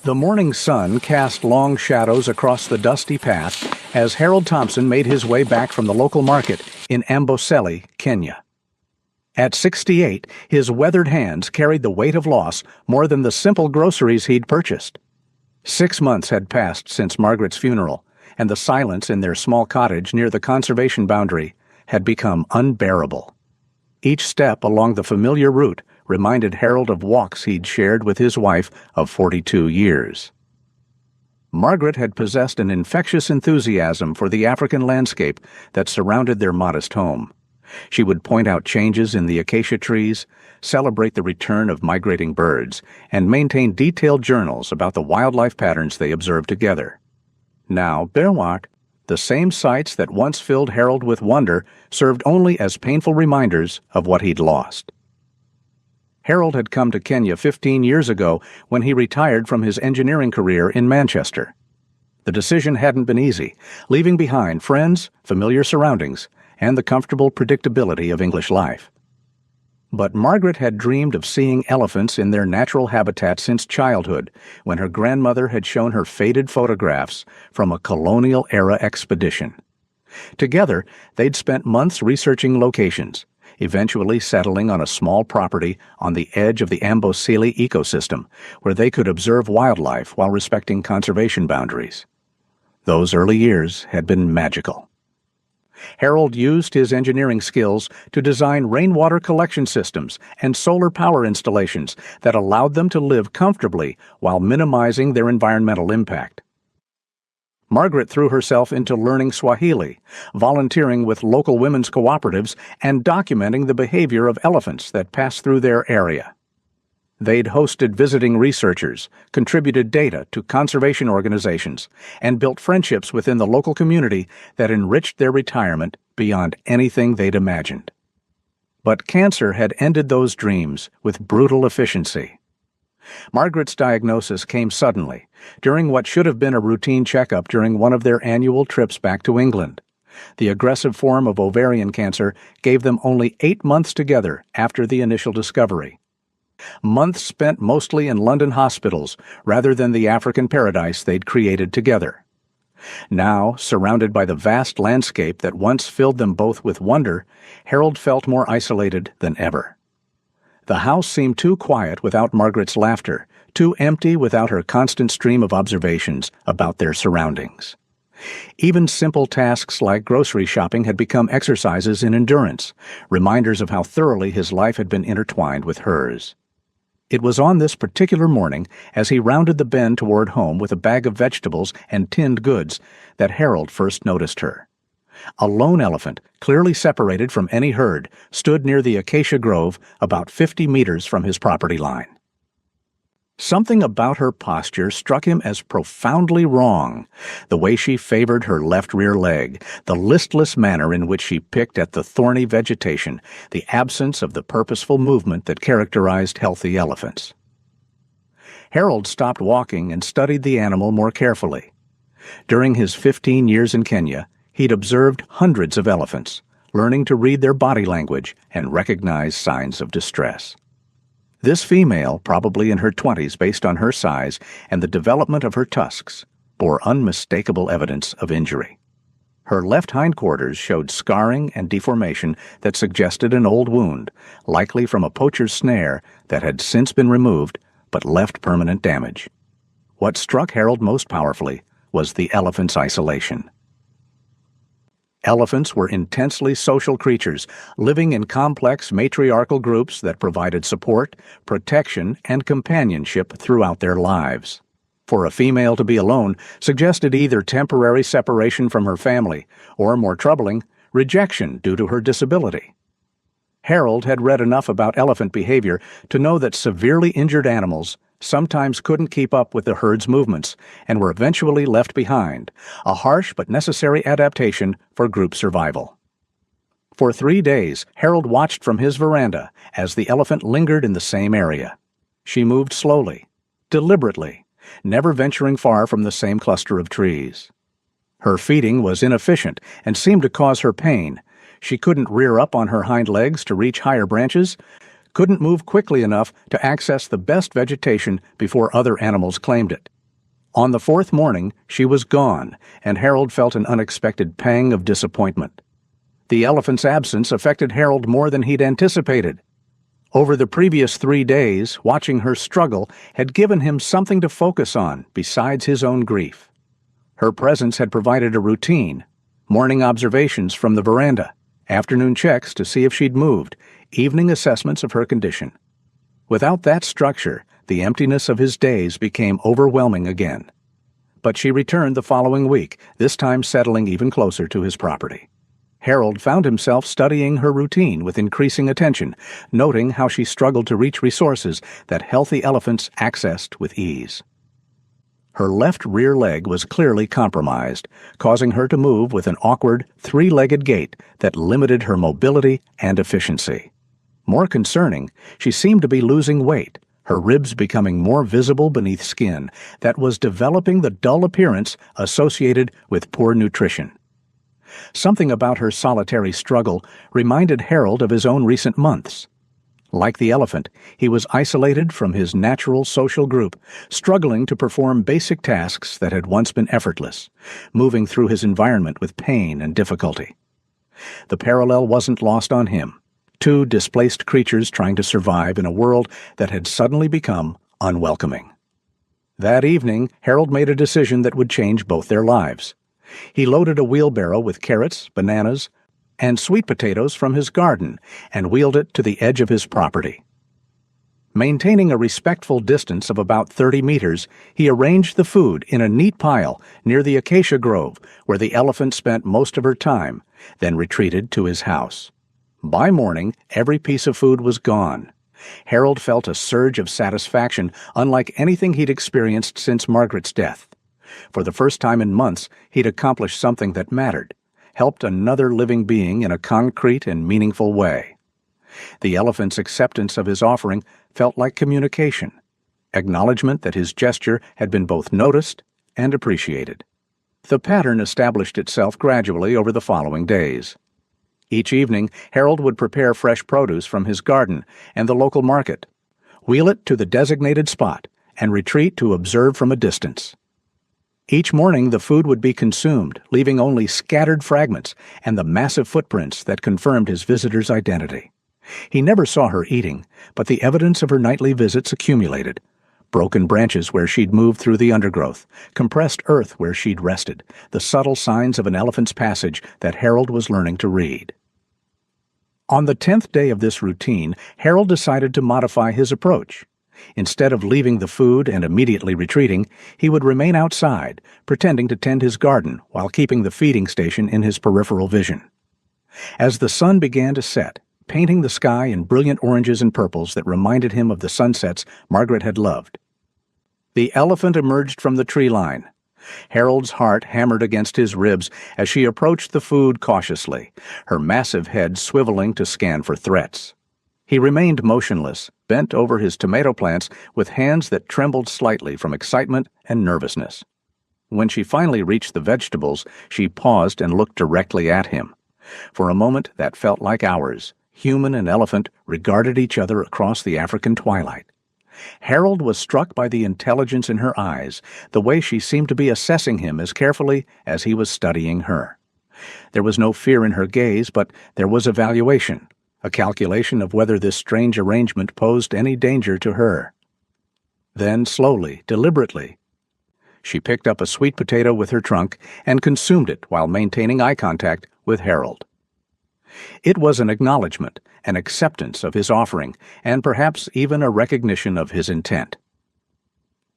The morning sun cast long shadows across the dusty path as Harold Thompson made his way back from the local market in Amboseli, Kenya. At 68, his weathered hands carried the weight of loss more than the simple groceries he'd purchased. 6 months had passed since Margaret's funeral, and the silence in their small cottage near the conservation boundary had become unbearable. Each step along the familiar route reminded Harold of walks he'd shared with his wife of 42 years. Margaret had possessed an infectious enthusiasm for the African landscape that surrounded their modest home. She would point out changes in the acacia trees, celebrate the return of migrating birds, and maintain detailed journals about the wildlife patterns they observed together. Now, Berwart, the same sights that once filled Harold with wonder served only as painful reminders of what he'd lost. Harold had come to Kenya 15 years ago when he retired from his engineering career in Manchester. The decision hadn't been easy, leaving behind friends, familiar surroundings, and the comfortable predictability of English life. But Margaret had dreamed of seeing elephants in their natural habitat since childhood, when her grandmother had shown her faded photographs from a colonial-era expedition. Together, they'd spent months researching locations, eventually settling on a small property on the edge of the Amboseli ecosystem, where they could observe wildlife while respecting conservation boundaries. Those early years had been magical. Harold used his engineering skills to design rainwater collection systems and solar power installations that allowed them to live comfortably while minimizing their environmental impact. Margaret threw herself into learning Swahili, volunteering with local women's cooperatives, and documenting the behavior of elephants that passed through their area. They'd hosted visiting researchers, contributed data to conservation organizations, and built friendships within the local community that enriched their retirement beyond anything they'd imagined. But cancer had ended those dreams with brutal efficiency. Margaret's diagnosis came suddenly, during what should have been a routine checkup during one of their annual trips back to England. The aggressive form of ovarian cancer gave them only 8 months together after the initial discovery. Months spent mostly in London hospitals rather than the African paradise they'd created together. Now, surrounded by the vast landscape that once filled them both with wonder, Harold felt more isolated than ever. The house seemed too quiet without Margaret's laughter, too empty without her constant stream of observations about their surroundings. Even simple tasks like grocery shopping had become exercises in endurance, reminders of how thoroughly his life had been intertwined with hers. It was on this particular morning, as he rounded the bend toward home with a bag of vegetables and tinned goods, that Harold first noticed her. A lone elephant, clearly separated from any herd, stood near the acacia grove about 50 meters from his property line. Something about her posture struck him as profoundly wrong. The way she favored her left rear leg, the listless manner in which she picked at the thorny vegetation, the absence of the purposeful movement that characterized healthy elephants. Harold stopped walking and studied the animal more carefully. During his 15 years in Kenya, he'd observed hundreds of elephants, learning to read their body language and recognize signs of distress. This female, probably in her 20s based on her size and the development of her tusks, bore unmistakable evidence of injury. Her left hindquarters showed scarring and deformation that suggested an old wound, likely from a poacher's snare that had since been removed but left permanent damage. What struck Harold most powerfully was the elephant's isolation. Elephants were intensely social creatures, living in complex matriarchal groups that provided support, protection, and companionship throughout their lives. For a female to be alone suggested either temporary separation from her family, or, more troubling, rejection due to her disability. Harold had read enough about elephant behavior to know that severely injured animals sometimes couldn't keep up with the herd's movements and were eventually left behind, a harsh but necessary adaptation for group survival. For 3 days, Harold watched from his veranda as the elephant lingered in the same area. She moved slowly, deliberately, never venturing far from the same cluster of trees. Her feeding was inefficient and seemed to cause her pain. She couldn't rear up on her hind legs to reach higher branches, couldn't move quickly enough to access the best vegetation before other animals claimed it. On the fourth morning, she was gone, and Harold felt an unexpected pang of disappointment. The elephant's absence affected Harold more than he'd anticipated. Over the previous 3 days, watching her struggle had given him something to focus on besides his own grief. Her presence had provided a routine: morning observations from the veranda, afternoon checks to see if she'd moved, evening assessments of her condition. Without that structure, the emptiness of his days became overwhelming again. But she returned the following week, this time settling even closer to his property. Harold found himself studying her routine with increasing attention, noting how she struggled to reach resources that healthy elephants accessed with ease. Her left rear leg was clearly compromised, causing her to move with an awkward, three-legged gait that limited her mobility and efficiency. More concerning, she seemed to be losing weight, her ribs becoming more visible beneath skin that was developing the dull appearance associated with poor nutrition. Something about her solitary struggle reminded Harold of his own recent months. Like the elephant, he was isolated from his natural social group, struggling to perform basic tasks that had once been effortless, moving through his environment with pain and difficulty. The parallel wasn't lost on him: two displaced creatures trying to survive in a world that had suddenly become unwelcoming. That evening, Harold made a decision that would change both their lives. He loaded a wheelbarrow with carrots, bananas, and sweet potatoes from his garden and wheeled it to the edge of his property. Maintaining a respectful distance of about 30 meters, he arranged the food in a neat pile near the acacia grove where the elephant spent most of her time, then retreated to his house. By morning, every piece of food was gone. Harold felt a surge of satisfaction unlike anything he'd experienced since Margaret's death. For the first time in months, he'd accomplished something that mattered, helped another living being in a concrete and meaningful way. The elephant's acceptance of his offering felt like communication, acknowledgement that his gesture had been both noticed and appreciated. The pattern established itself gradually over the following days. Each evening, Harold would prepare fresh produce from his garden and the local market, wheel it to the designated spot, and retreat to observe from a distance. Each morning the food would be consumed, leaving only scattered fragments and the massive footprints that confirmed his visitor's identity. He never saw her eating, but the evidence of her nightly visits accumulated: broken branches where she'd moved through the undergrowth, compressed earth where she'd rested, the subtle signs of an elephant's passage that Harold was learning to read. On the 10th day of this routine, Harold decided to modify his approach. Instead of leaving the food and immediately retreating, he would remain outside, pretending to tend his garden while keeping the feeding station in his peripheral vision. As the sun began to set, painting the sky in brilliant oranges and purples that reminded him of the sunsets Margaret had loved, the elephant emerged from the tree line. Harold's heart hammered against his ribs as she approached the food cautiously, her massive head swiveling to scan for threats. He remained motionless, bent over his tomato plants with hands that trembled slightly from excitement and nervousness. When she finally reached the vegetables, she paused and looked directly at him. For a moment that felt like hours. Human and elephant regarded each other across the African twilight. Harold was struck by the intelligence in her eyes, the way she seemed to be assessing him as carefully as he was studying her. There was no fear in her gaze, but there was evaluation, a calculation of whether this strange arrangement posed any danger to her. Then, slowly, deliberately, she picked up a sweet potato with her trunk and consumed it while maintaining eye contact with Harold. It was an acknowledgement, an acceptance of his offering, and perhaps even a recognition of his intent.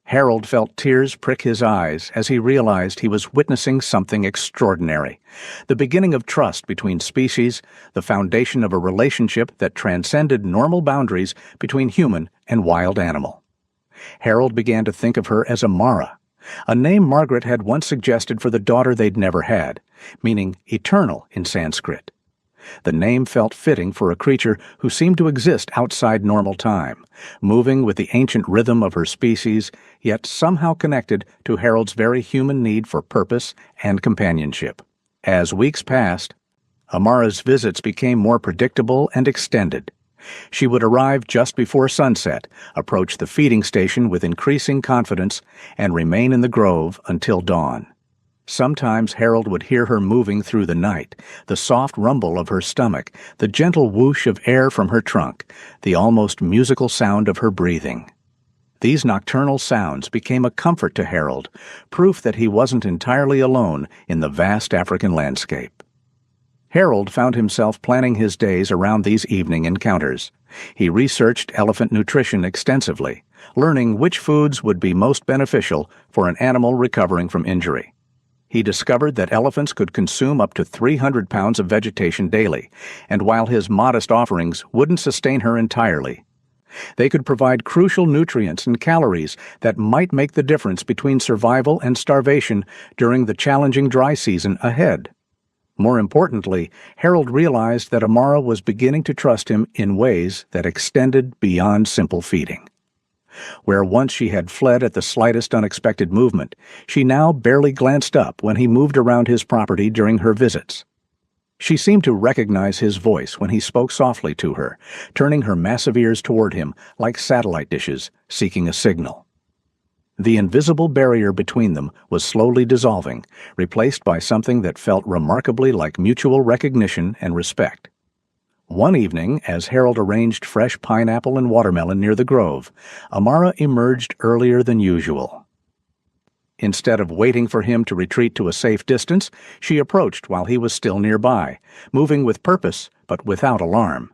Harold felt tears prick his eyes as he realized he was witnessing something extraordinary, the beginning of trust between species, the foundation of a relationship that transcended normal boundaries between human and wild animal. Harold began to think of her as Amara, a name Margaret had once suggested for the daughter they'd never had, meaning eternal in Sanskrit. The name felt fitting for a creature who seemed to exist outside normal time, moving with the ancient rhythm of her species, yet somehow connected to Harold's very human need for purpose and companionship. As weeks passed, Amara's visits became more predictable and extended. She would arrive just before sunset, approach the feeding station with increasing confidence, and remain in the grove until dawn. Sometimes Harold would hear her moving through the night, the soft rumble of her stomach, the gentle whoosh of air from her trunk, the almost musical sound of her breathing. These nocturnal sounds became a comfort to Harold, proof that he wasn't entirely alone in the vast African landscape. Harold found himself planning his days around these evening encounters. He researched elephant nutrition extensively, learning which foods would be most beneficial for an animal recovering from injury. He discovered that elephants could consume up to 300 pounds of vegetation daily, and while his modest offerings wouldn't sustain her entirely, they could provide crucial nutrients and calories that might make the difference between survival and starvation during the challenging dry season ahead. More importantly, Harold realized that Amara was beginning to trust him in ways that extended beyond simple feeding. Where once she had fled at the slightest unexpected movement, she now barely glanced up when he moved around his property during her visits. She seemed to recognize his voice when he spoke softly to her, turning her massive ears toward him like satellite dishes seeking a signal. The invisible barrier between them was slowly dissolving, replaced by something that felt remarkably like mutual recognition and respect. One evening, as Harold arranged fresh pineapple and watermelon near the grove, Amara emerged earlier than usual. Instead of waiting for him to retreat to a safe distance, she approached while he was still nearby, moving with purpose but without alarm.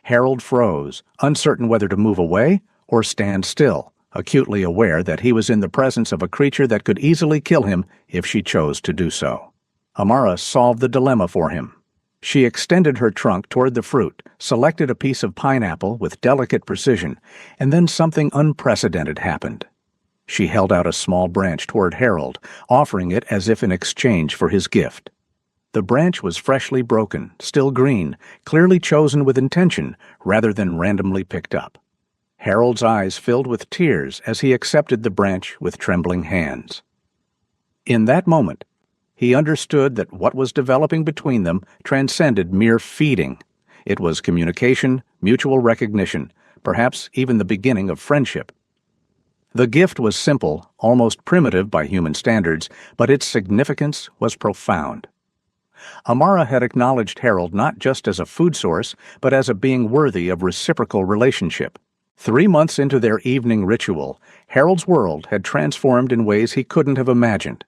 Harold froze, uncertain whether to move away or stand still, acutely aware that he was in the presence of a creature that could easily kill him if she chose to do so. Amara solved the dilemma for him. She extended her trunk toward the fruit, selected a piece of pineapple with delicate precision, and then something unprecedented happened. She held out a small branch toward Harold, offering it as if in exchange for his gift. The branch was freshly broken, still green, clearly chosen with intention rather than randomly picked up. Harold's eyes filled with tears as he accepted the branch with trembling hands. In that moment, he understood that what was developing between them transcended mere feeding. It was communication, mutual recognition, perhaps even the beginning of friendship. The gift was simple, almost primitive by human standards, but its significance was profound. Amara had acknowledged Harold not just as a food source, but as a being worthy of reciprocal relationship. 3 months into their evening ritual, Harold's world had transformed in ways he couldn't have imagined.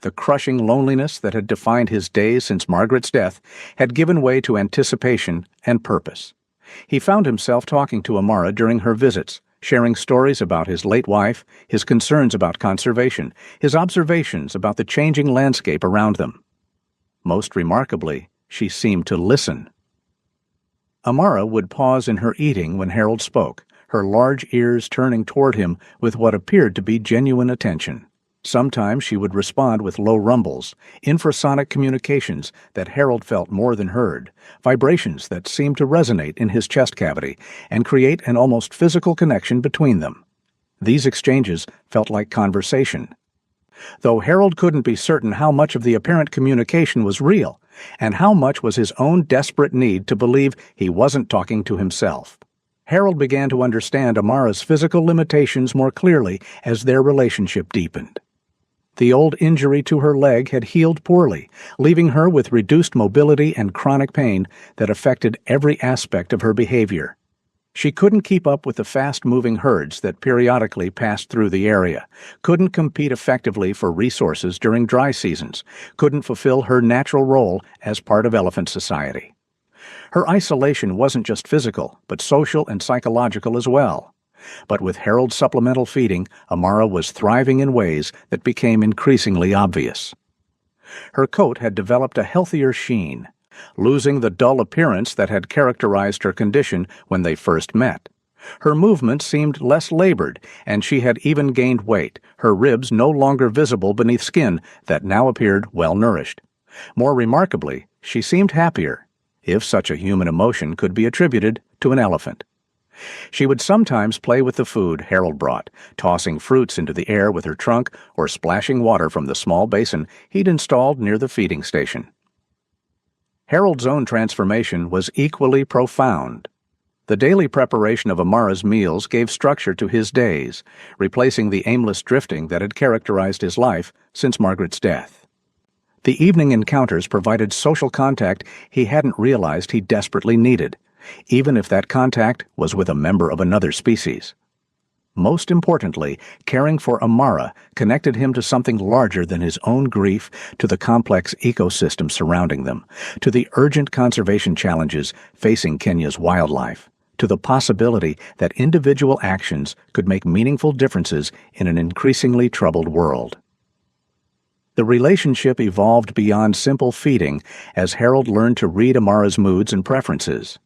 The crushing loneliness that had defined his days since Margaret's death had given way to anticipation and purpose. He found himself talking to Amara during her visits, sharing stories about his late wife, his concerns about conservation, his observations about the changing landscape around them. Most remarkably, she seemed to listen. Amara would pause in her eating when Harold spoke, her large ears turning toward him with what appeared to be genuine attention. Sometimes she would respond with low rumbles, infrasonic communications that Harold felt more than heard, vibrations that seemed to resonate in his chest cavity and create an almost physical connection between them. These exchanges felt like conversation. Though Harold couldn't be certain how much of the apparent communication was real, and how much was his own desperate need to believe he wasn't talking to himself. Harold began to understand Amara's physical limitations more clearly as their relationship deepened. The old injury to her leg had healed poorly, leaving her with reduced mobility and chronic pain that affected every aspect of her behavior. She couldn't keep up with the fast-moving herds that periodically passed through the area, couldn't compete effectively for resources during dry seasons, couldn't fulfill her natural role as part of elephant society. Her isolation wasn't just physical, but social and psychological as well. But with Harold's supplemental feeding, Amara was thriving in ways that became increasingly obvious. Her coat had developed a healthier sheen, losing the dull appearance that had characterized her condition when they first met. Her movements seemed less labored, and she had even gained weight, her ribs no longer visible beneath skin that now appeared well-nourished. More remarkably, she seemed happier, if such a human emotion could be attributed to an elephant. She would sometimes play with the food Harold brought, tossing fruits into the air with her trunk or splashing water from the small basin he'd installed near the feeding station. Harold's own transformation was equally profound. The daily preparation of Amara's meals gave structure to his days, replacing the aimless drifting that had characterized his life since Margaret's death. The evening encounters provided social contact he hadn't realized he desperately needed, even if that contact was with a member of another species. Most importantly, caring for Amara connected him to something larger than his own grief, to the complex ecosystem surrounding them, to the urgent conservation challenges facing Kenya's wildlife, to the possibility that individual actions could make meaningful differences in an increasingly troubled world. The relationship evolved beyond simple feeding as Harold learned to read Amara's moods and preferences.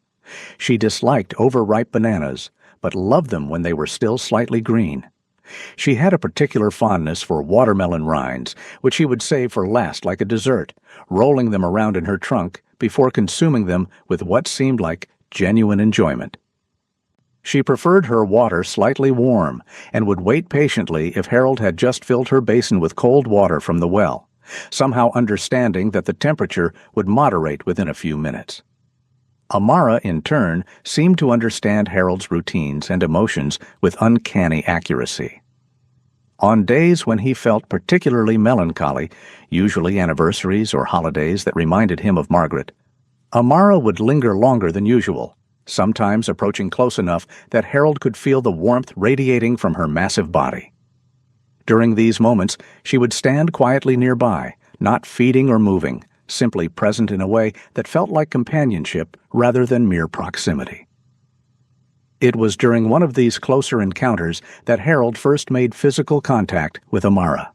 She disliked overripe bananas, but loved them when they were still slightly green. She had a particular fondness for watermelon rinds, which she would save for last like a dessert, rolling them around in her trunk before consuming them with what seemed like genuine enjoyment. She preferred her water slightly warm and would wait patiently if Harold had just filled her basin with cold water from the well, somehow understanding that the temperature would moderate within a few minutes. Amara, in turn, seemed to understand Harold's routines and emotions with uncanny accuracy. On days when he felt particularly melancholy, usually anniversaries or holidays that reminded him of Margaret, Amara would linger longer than usual, sometimes approaching close enough that Harold could feel the warmth radiating from her massive body. During these moments, she would stand quietly nearby, not feeding or moving, simply present in a way that felt like companionship rather than mere proximity. It was during one of these closer encounters that Harold first made physical contact with Amara.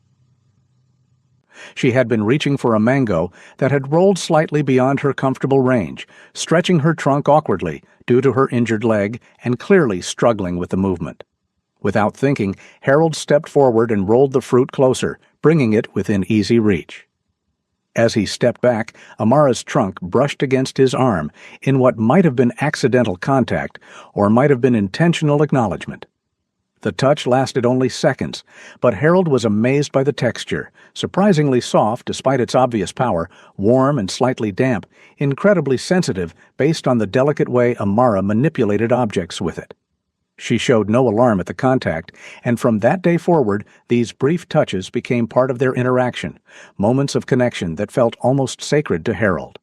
She had been reaching for a mango that had rolled slightly beyond her comfortable range, stretching her trunk awkwardly due to her injured leg and clearly struggling with the movement. Without thinking, Harold stepped forward and rolled the fruit closer, bringing it within easy reach. As he stepped back, Amara's trunk brushed against his arm in what might have been accidental contact or might have been intentional acknowledgement. The touch lasted only seconds, but Harold was amazed by the texture, surprisingly soft despite its obvious power, warm and slightly damp, incredibly sensitive based on the delicate way Amara manipulated objects with it. She showed no alarm at the contact, and from that day forward, these brief touches became part of their interaction, moments of connection that felt almost sacred to Harold.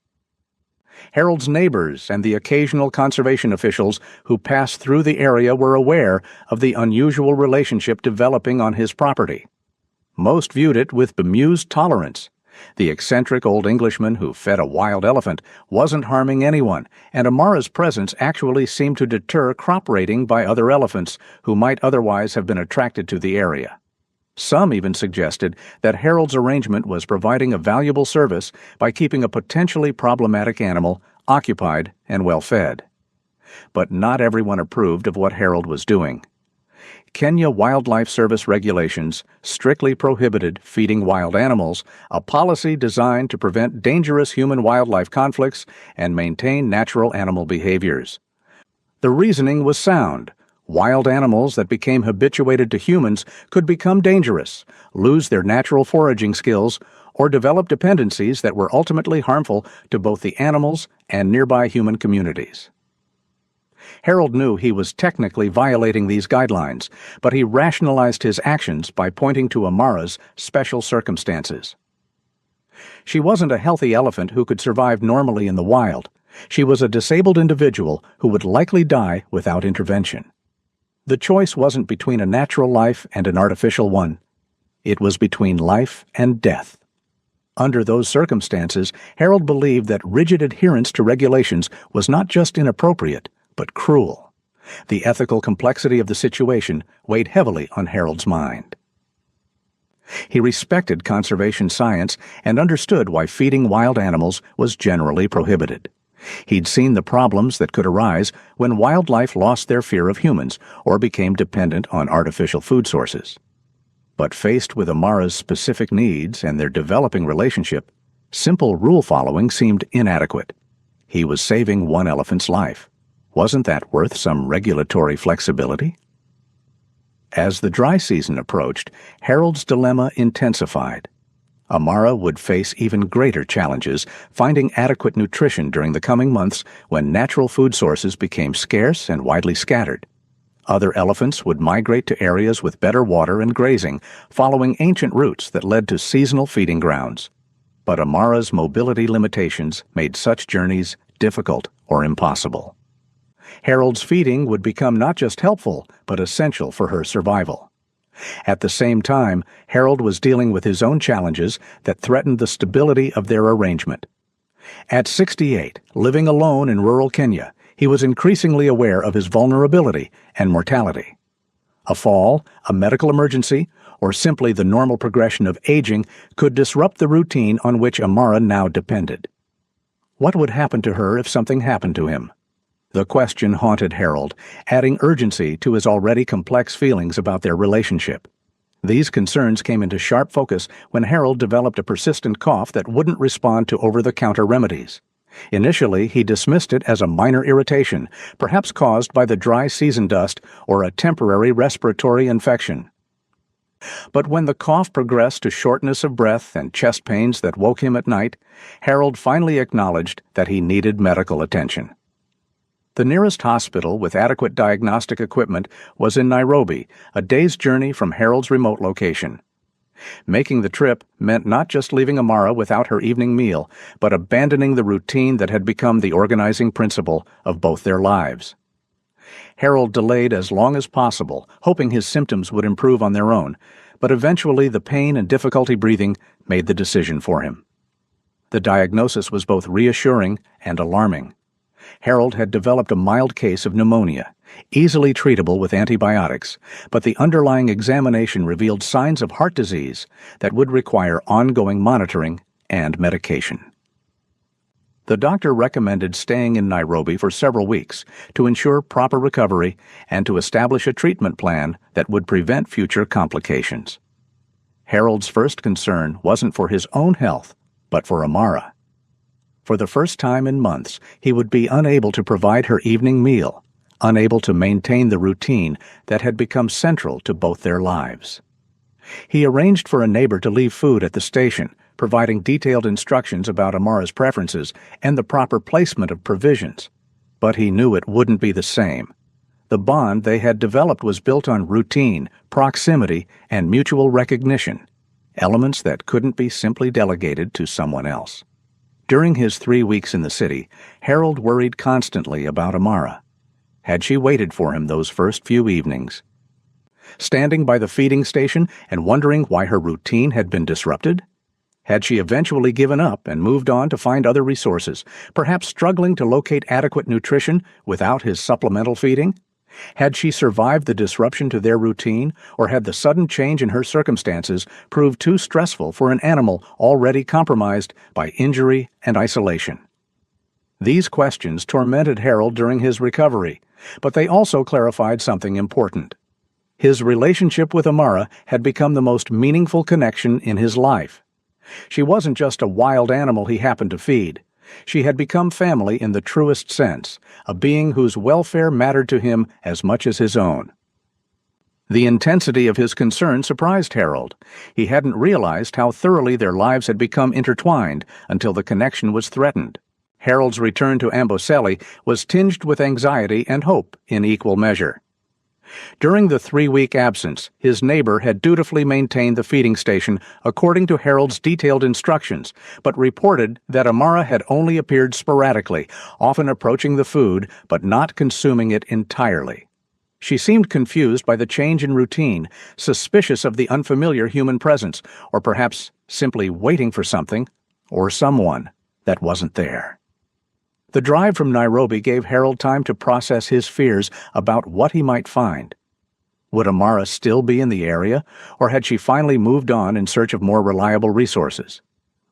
Harold's neighbors and the occasional conservation officials who passed through the area were aware of the unusual relationship developing on his property. Most viewed it with bemused tolerance. The eccentric old Englishman who fed a wild elephant wasn't harming anyone, and Amara's presence actually seemed to deter crop raiding by other elephants who might otherwise have been attracted to the area. Some even suggested that Harold's arrangement was providing a valuable service by keeping a potentially problematic animal occupied and well-fed. But not everyone approved of what Harold was doing. Kenya Wildlife Service regulations strictly prohibited feeding wild animals, a policy designed to prevent dangerous human-wildlife conflicts and maintain natural animal behaviors. The reasoning was sound. Wild animals that became habituated to humans could become dangerous, lose their natural foraging skills, or develop dependencies that were ultimately harmful to both the animals and nearby human communities. Harold knew he was technically violating these guidelines, but he rationalized his actions by pointing to Amara's special circumstances. She wasn't a healthy elephant who could survive normally in the wild. She was a disabled individual who would likely die without intervention. The choice wasn't between a natural life and an artificial one. It was between life and death. Under those circumstances, Harold believed that rigid adherence to regulations was not just inappropriate, but cruel. The ethical complexity of the situation weighed heavily on Harold's mind. He respected conservation science and understood why feeding wild animals was generally prohibited. He'd seen the problems that could arise when wildlife lost their fear of humans or became dependent on artificial food sources. But faced with Amara's specific needs and their developing relationship, simple rule-following seemed inadequate. He was saving one elephant's life. Wasn't that worth some regulatory flexibility? As the dry season approached, Harold's dilemma intensified. Amara would face even greater challenges finding adequate nutrition during the coming months when natural food sources became scarce and widely scattered. Other elephants would migrate to areas with better water and grazing, following ancient routes that led to seasonal feeding grounds. But Amara's mobility limitations made such journeys difficult or impossible. Harold's feeding would become not just helpful, but essential for her survival. At the same time, Harold was dealing with his own challenges that threatened the stability of their arrangement. At 68, living alone in rural Kenya, he was increasingly aware of his vulnerability and mortality. A fall, a medical emergency, or simply the normal progression of aging could disrupt the routine on which Amara now depended. What would happen to her if something happened to him? The question haunted Harold, adding urgency to his already complex feelings about their relationship. These concerns came into sharp focus when Harold developed a persistent cough that wouldn't respond to over-the-counter remedies. Initially, he dismissed it as a minor irritation, perhaps caused by the dry season dust or a temporary respiratory infection. But when the cough progressed to shortness of breath and chest pains that woke him at night, Harold finally acknowledged that he needed medical attention. The nearest hospital with adequate diagnostic equipment was in Nairobi, a day's journey from Harold's remote location. Making the trip meant not just leaving Amara without her evening meal, but abandoning the routine that had become the organizing principle of both their lives. Harold delayed as long as possible, hoping his symptoms would improve on their own, but eventually the pain and difficulty breathing made the decision for him. The diagnosis was both reassuring and alarming. Harold had developed a mild case of pneumonia, easily treatable with antibiotics, but the underlying examination revealed signs of heart disease that would require ongoing monitoring and medication. The doctor recommended staying in Nairobi for several weeks to ensure proper recovery and to establish a treatment plan that would prevent future complications. Harold's first concern wasn't for his own health, but for Amara. For the first time in months, he would be unable to provide her evening meal, unable to maintain the routine that had become central to both their lives. He arranged for a neighbor to leave food at the station, providing detailed instructions about Amara's preferences and the proper placement of provisions. But he knew it wouldn't be the same. The bond they had developed was built on routine, proximity, and mutual recognition, elements that couldn't be simply delegated to someone else. During his 3 weeks in the city, Harold worried constantly about Amara. Had she waited for him those first few evenings? Standing by the feeding station and wondering why her routine had been disrupted? Had she eventually given up and moved on to find other resources, perhaps struggling to locate adequate nutrition without his supplemental feeding? Had she survived the disruption to their routine, or had the sudden change in her circumstances proved too stressful for an animal already compromised by injury and isolation? These questions tormented Harold during his recovery, but they also clarified something important. His relationship with Amara had become the most meaningful connection in his life. She wasn't just a wild animal he happened to feed. She had become family in the truest sense, a being whose welfare mattered to him as much as his own. The intensity of his concern surprised Harold. He hadn't realized how thoroughly their lives had become intertwined until the connection was threatened. Harold's return to Amboseli was tinged with anxiety and hope in equal measure. During the 3-week absence, his neighbor had dutifully maintained the feeding station according to Harold's detailed instructions, but reported that Amara had only appeared sporadically, often approaching the food but not consuming it entirely. She seemed confused by the change in routine, suspicious of the unfamiliar human presence, or perhaps simply waiting for something or someone that wasn't there. The drive from Nairobi gave Harold time to process his fears about what he might find. Would Amara still be in the area, or had she finally moved on in search of more reliable resources?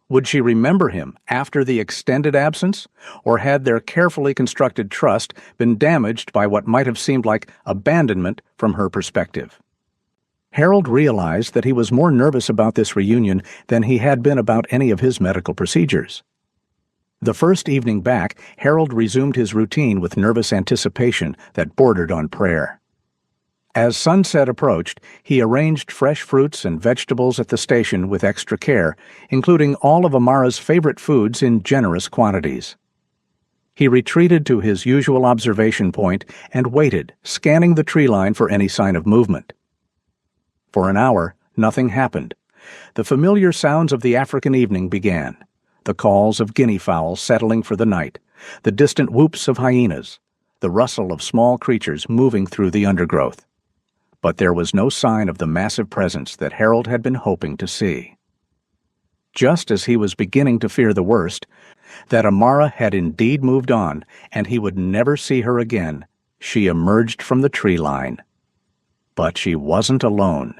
Would she remember him after the extended absence, or had their carefully constructed trust been damaged by what might have seemed like abandonment from her perspective? Harold realized that he was more nervous about this reunion than he had been about any of his medical procedures. The first evening back, Harold resumed his routine with nervous anticipation that bordered on prayer. As sunset approached, he arranged fresh fruits and vegetables at the station with extra care, including all of Amara's favorite foods in generous quantities. He retreated to his usual observation point and waited, scanning the tree line for any sign of movement. For an hour, nothing happened. The familiar sounds of the African evening began, the calls of guinea fowl settling for the night, the distant whoops of hyenas, the rustle of small creatures moving through the undergrowth. But there was no sign of the massive presence that Harold had been hoping to see. Just as he was beginning to fear the worst, that Amara had indeed moved on and he would never see her again, she emerged from the tree line. But she wasn't alone.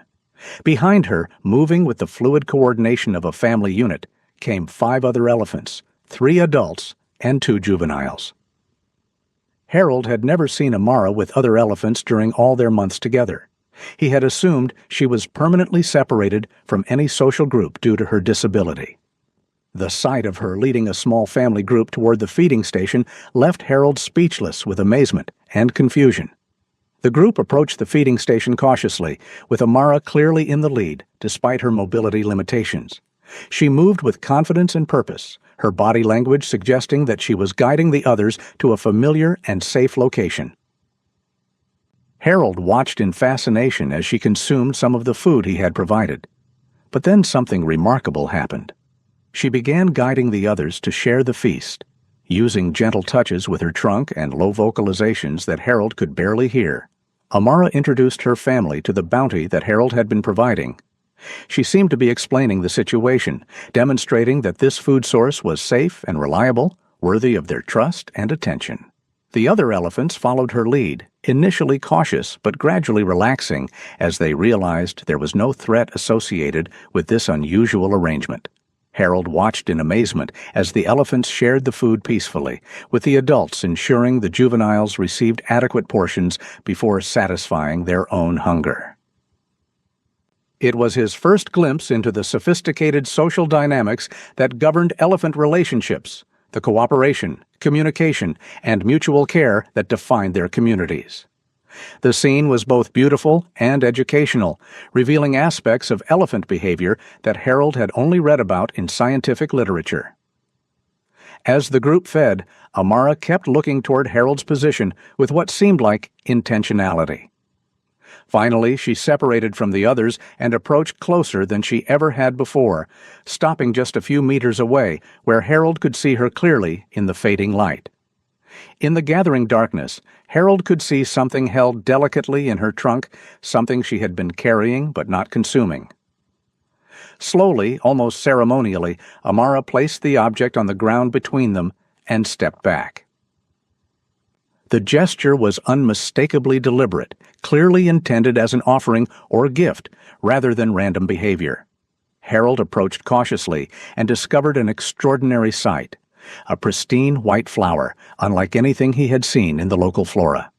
Behind her, moving with the fluid coordination of a family unit, came 5 other elephants, 3 adults and 2 juveniles. Harold had never seen Amara with other elephants during all their months together. He had assumed she was permanently separated from any social group due to her disability. The sight of her leading a small family group toward the feeding station left Harold speechless with amazement and confusion. The group approached the feeding station cautiously, with Amara clearly in the lead, despite her mobility limitations. She moved with confidence and purpose, her body language suggesting that she was guiding the others to a familiar and safe location. Harold watched in fascination as she consumed some of the food he had provided. But then something remarkable happened. She began guiding the others to share the feast, using gentle touches with her trunk and low vocalizations that Harold could barely hear. Amara introduced her family to the bounty that Harold had been providing. She seemed to be explaining the situation, demonstrating that this food source was safe and reliable, worthy of their trust and attention. The other elephants followed her lead, initially cautious but gradually relaxing as they realized there was no threat associated with this unusual arrangement. Harold watched in amazement as the elephants shared the food peacefully, with the adults ensuring the juveniles received adequate portions before satisfying their own hunger. It was his first glimpse into the sophisticated social dynamics that governed elephant relationships, the cooperation, communication, and mutual care that defined their communities. The scene was both beautiful and educational, revealing aspects of elephant behavior that Harold had only read about in scientific literature. As the group fed, Amara kept looking toward Harold's position with what seemed like intentionality. Finally, she separated from the others and approached closer than she ever had before, stopping just a few meters away where Harold could see her clearly in the fading light. In the gathering darkness, Harold could see something held delicately in her trunk, something she had been carrying but not consuming. Slowly, almost ceremonially, Amara placed the object on the ground between them and stepped back. The gesture was unmistakably deliberate, clearly intended as an offering or gift rather than random behavior. Harold approached cautiously and discovered an extraordinary sight. A pristine white flower, unlike anything he had seen in the local flora.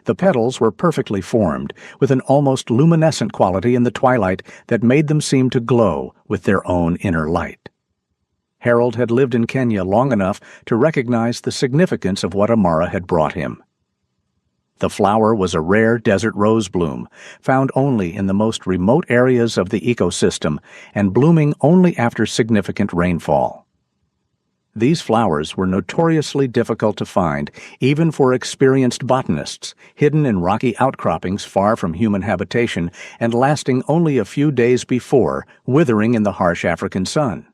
The petals were perfectly formed, with an almost luminescent quality in the twilight that made them seem to glow with their own inner light. Harold had lived in Kenya long enough to recognize the significance of what Amara had brought him. The flower was a rare desert rose bloom, found only in the most remote areas of the ecosystem and blooming only after significant rainfall. These flowers were notoriously difficult to find, even for experienced botanists, hidden in rocky outcroppings far from human habitation and lasting only a few days before withering in the harsh African sun.